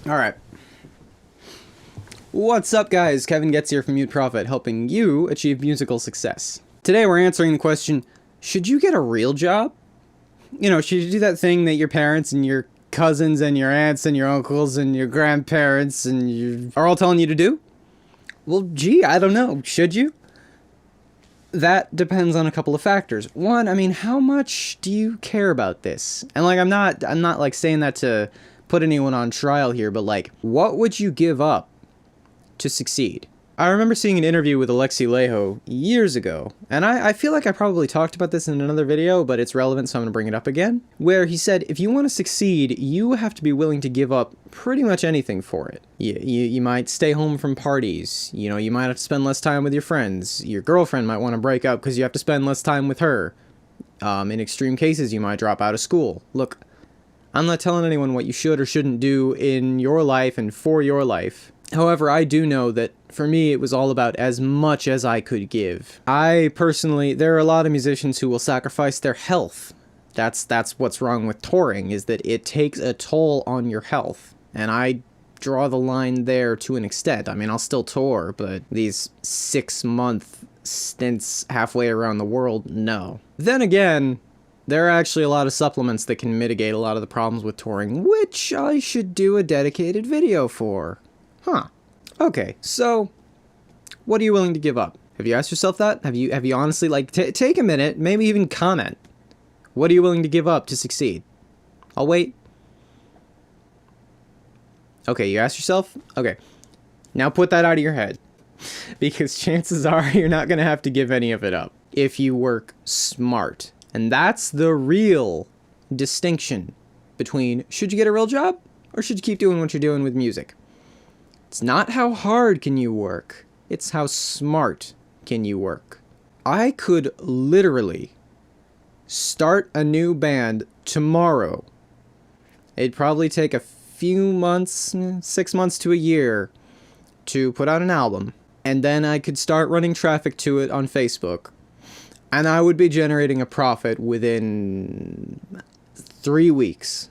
Alright. What's up, guys? Kevin Goetz here from Mute Profit, helping you achieve musical success. Today we're answering the question, should you get a real job? You know, should you do that thing that your parents and your cousins and your aunts and your uncles and your grandparents and you are all telling you to do? Well, gee, I don't know. Should you? That depends on a couple of factors. One, I mean, how much do you care about this? And like, I'm not like saying that to put anyone on trial here, but like, what would you give up to succeed? I remember seeing an interview with Alexi Leho years ago, and I feel like I probably talked about this in another video, but it's relevant, so I'm going to bring it up again, where he said, if you want to succeed, you have to be willing to give up pretty much anything for it. You might stay home from parties, you know, you might have to spend less time with your friends, your girlfriend might want to break up because you have to spend less time with her. In extreme cases, you might drop out of school. Look, I'm not telling anyone what you should or shouldn't do in your life and for your life. However, I do know that for me, it was all about as much as I could give. I personally, there are a lot of musicians who will sacrifice their health. That's what's wrong with touring, is that it takes a toll on your health. And I draw the line there to an extent. I mean, I'll still tour, but these 6-month stints halfway around the world, no. Then again, there are actually a lot of supplements that can mitigate a lot of the problems with touring, which I should do a dedicated video for. Huh. Okay, so what are you willing to give up? Have you asked yourself that? Have you honestly, like, take a minute, maybe even comment. What are you willing to give up to succeed? I'll wait. Okay, you asked yourself? Okay. Now put that out of your head. Because chances are you're not going to have to give any of it up if you work smart. And that's the real distinction between should you get a real job or should you keep doing what you're doing with music. It's not how hard can you work, it's how smart can you work. I could literally start a new band tomorrow. It'd probably take a few months, 6 months to a year, to put out an album. And then I could start running traffic to it on Facebook. And I would be generating a profit within 3 weeks.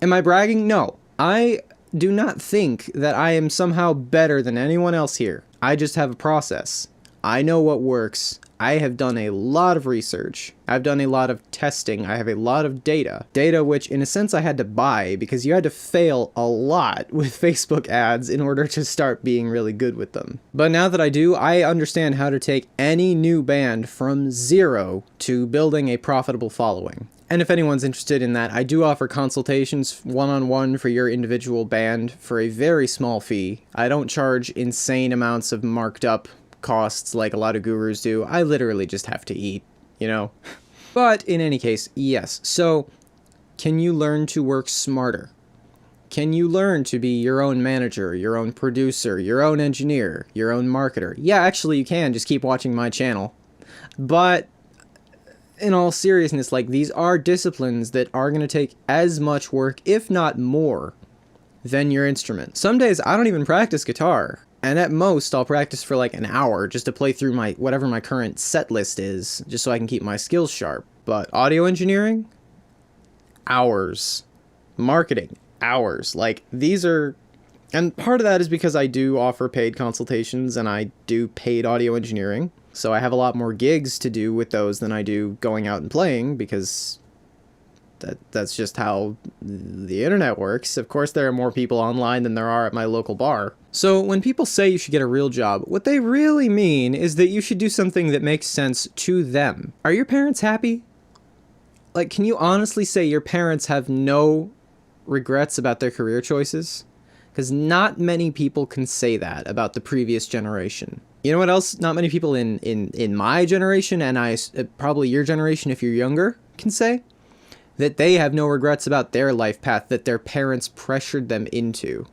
Am I bragging? No. I do not think that I am somehow better than anyone else here. I just have a process. I know what works. I have done a lot of research. I've done a lot of testing. I have a lot of data. Data which, in a sense, I had to buy because you had to fail a lot with Facebook ads in order to start being really good with them. But now that I do, I understand how to take any new band from zero to building a profitable following. And if anyone's interested in that, I do offer consultations one-on-one for your individual band for a very small fee. I don't charge insane amounts of marked up costs like a lot of gurus do. I literally just have to eat, you know? But in any case, yes. So, can you learn to work smarter? Can you learn to be your own manager, your own producer, your own engineer, your own marketer? Yeah, actually you can. Just keep watching my channel. But in all seriousness, like, these are disciplines that are going to take as much work, if not more, than your instrument. Some days I don't even practice guitar, and at most I'll practice for like an hour just to play through my whatever my current set list is, just so I can keep my skills sharp. But audio engineering? Hours. Marketing? Hours. Like, these are... And part of that is because I do offer paid consultations and I do paid audio engineering. So I have a lot more gigs to do with those than I do going out and playing, because that's just how the internet works. Of course, there are more people online than there are at my local bar. So when people say you should get a real job, what they really mean is that you should do something that makes sense to them. Are your parents happy? Like, can you honestly say your parents have no regrets about their career choices? Because not many people can say that about the previous generation. You know what else not many people in my generation, and probably your generation if you're younger, can say? That they have no regrets about their life path that their parents pressured them into.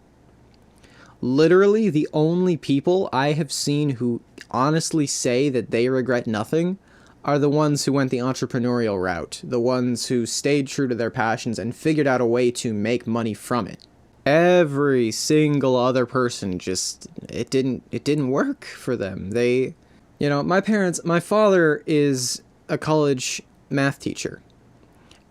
Literally, the only people I have seen who honestly say that they regret nothing are the ones who went the entrepreneurial route, the ones who stayed true to their passions and figured out a way to make money from it. Every single other person just, it didn't work for them. They, you know, my father is a college math teacher,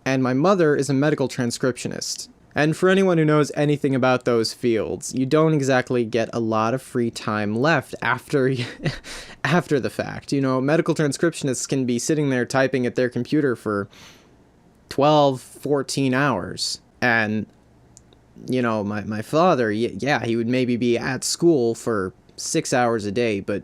and my mother is a medical transcriptionist. And for anyone who knows anything about those fields, you don't exactly get a lot of free time left after after the fact. You know, medical transcriptionists can be sitting there typing at their computer for 12, 14 hours. And, you know, my father, yeah, he would maybe be at school for 6 hours a day, but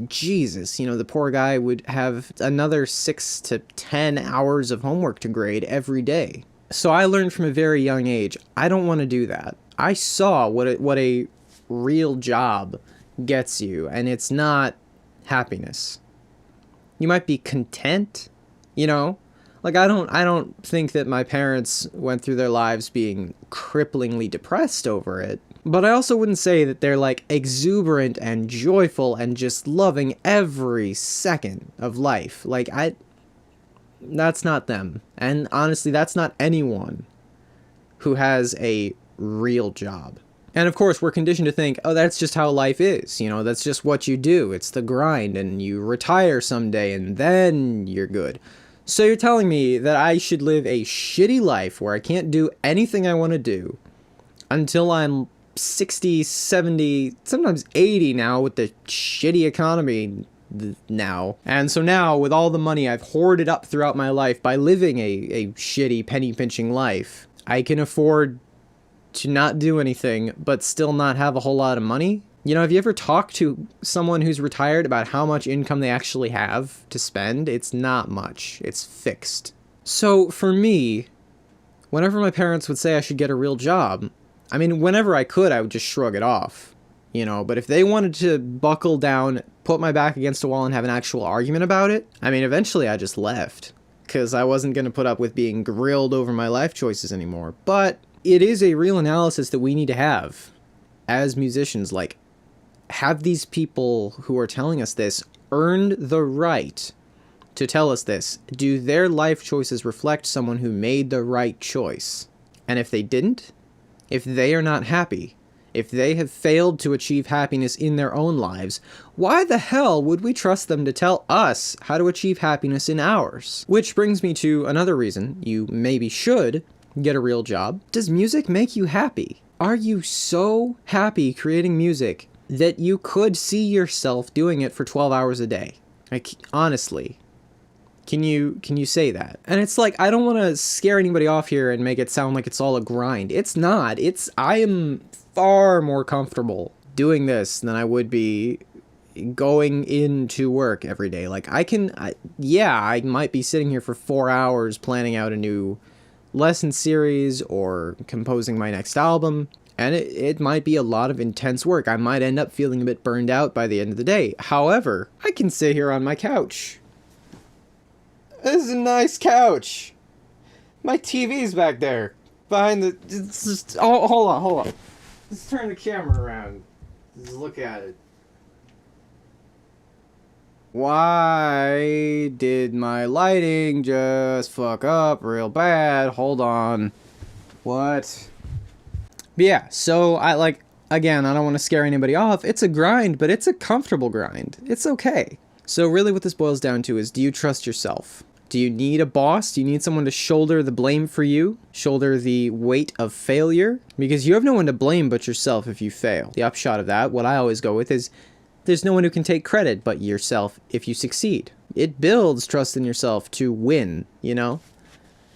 Jesus, you know, the poor guy would have another 6 to 10 hours of homework to grade every day. So I learned from a very young age, I don't want to do that. I saw what a real job gets you, and it's not happiness. You might be content, you know? Like, I don't think that my parents went through their lives being cripplingly depressed over it. But I also wouldn't say that they're, like, exuberant and joyful and just loving every second of life. Like, that's not them. And honestly, that's not anyone who has a real job. And of course, we're conditioned to think, oh, that's just how life is. You know, that's just what you do. It's the grind, and you retire someday, and then you're good. So you're telling me that I should live a shitty life where I can't do anything I want to do until I'm 60, 70, sometimes 80 now with the shitty economy now. And so now, with all the money I've hoarded up throughout my life by living a shitty penny-pinching life, I can afford to not do anything but still not have a whole lot of money? You know, have you ever talked to someone who's retired about how much income they actually have to spend? It's not much. It's fixed. So for me, whenever my parents would say I should get a real job, I mean, whenever I could, I would just shrug it off, you know, but if they wanted to buckle down, put my back against a wall and have an actual argument about it, I mean, eventually I just left, because I wasn't going to put up with being grilled over my life choices anymore. But it is a real analysis that we need to have as musicians. Like, have these people who are telling us this earned the right to tell us this? Do their life choices reflect someone who made the right choice? And if they didn't, if they are not happy, if they have failed to achieve happiness in their own lives, why the hell would we trust them to tell us how to achieve happiness in ours? Which brings me to another reason you maybe should get a real job. Does music make you happy? Are you so happy creating music that you could see yourself doing it for 12 hours a day? Like, honestly, can you say that? And it's like, I don't want to scare anybody off here and make it sound like it's all a grind. It's not. I am far more comfortable doing this than I would be going into work every day. Like, I might be sitting here for 4 hours planning out a new lesson series or composing my next album, and it might be a lot of intense work. I might end up feeling a bit burned out by the end of the day. However, I can sit here on my couch. This is a nice couch. My TV's back there behind the... hold on. Let's turn the camera around. Just look at it. Why did my lighting just fuck up real bad? Hold on. What? But yeah, so again, I don't want to scare anybody off. It's a grind, but it's a comfortable grind. It's okay. So really what this boils down to is, do you trust yourself? Do you need a boss? Do you need someone to shoulder the blame for you? Shoulder the weight of failure? Because you have no one to blame but yourself if you fail. The upshot of that, what I always go with, is there's no one who can take credit but yourself if you succeed. It builds trust in yourself to win, you know?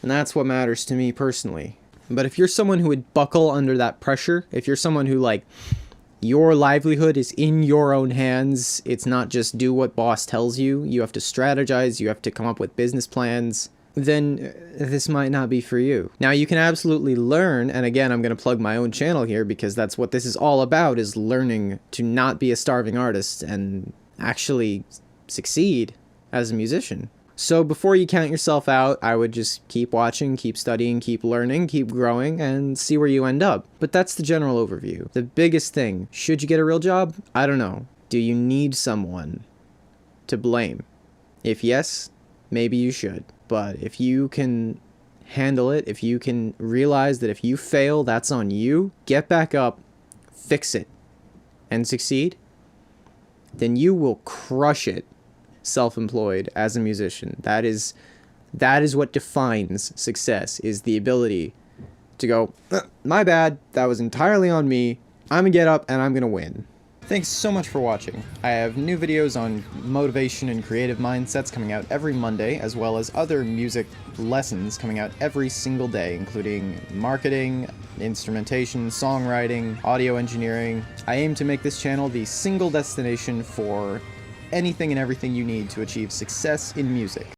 And that's what matters to me personally. But if you're someone who would buckle under that pressure, if you're someone who, like, your livelihood is in your own hands, it's not just do what boss tells you, you have to strategize, you have to come up with business plans, then this might not be for you. Now, you can absolutely learn, and again, I'm going to plug my own channel here because that's what this is all about, is learning to not be a starving artist and actually succeed as a musician. So before you count yourself out, I would just keep watching, keep studying, keep learning, keep growing, and see where you end up. But that's the general overview. The biggest thing, should you get a real job? I don't know. Do you need someone to blame? If yes, maybe you should. But if you can handle it, if you can realize that if you fail, that's on you, get back up, fix it, and succeed, then you will crush it self-employed as a musician. That is what defines success, is the ability to go, my bad, that was entirely on me, I'm gonna get up and I'm gonna win. Thanks so much for watching. I have new videos on motivation and creative mindsets coming out every Monday, as well as other music lessons coming out every single day, including marketing, instrumentation, songwriting, audio engineering. I aim to make this channel the single destination for anything and everything you need to achieve success in music.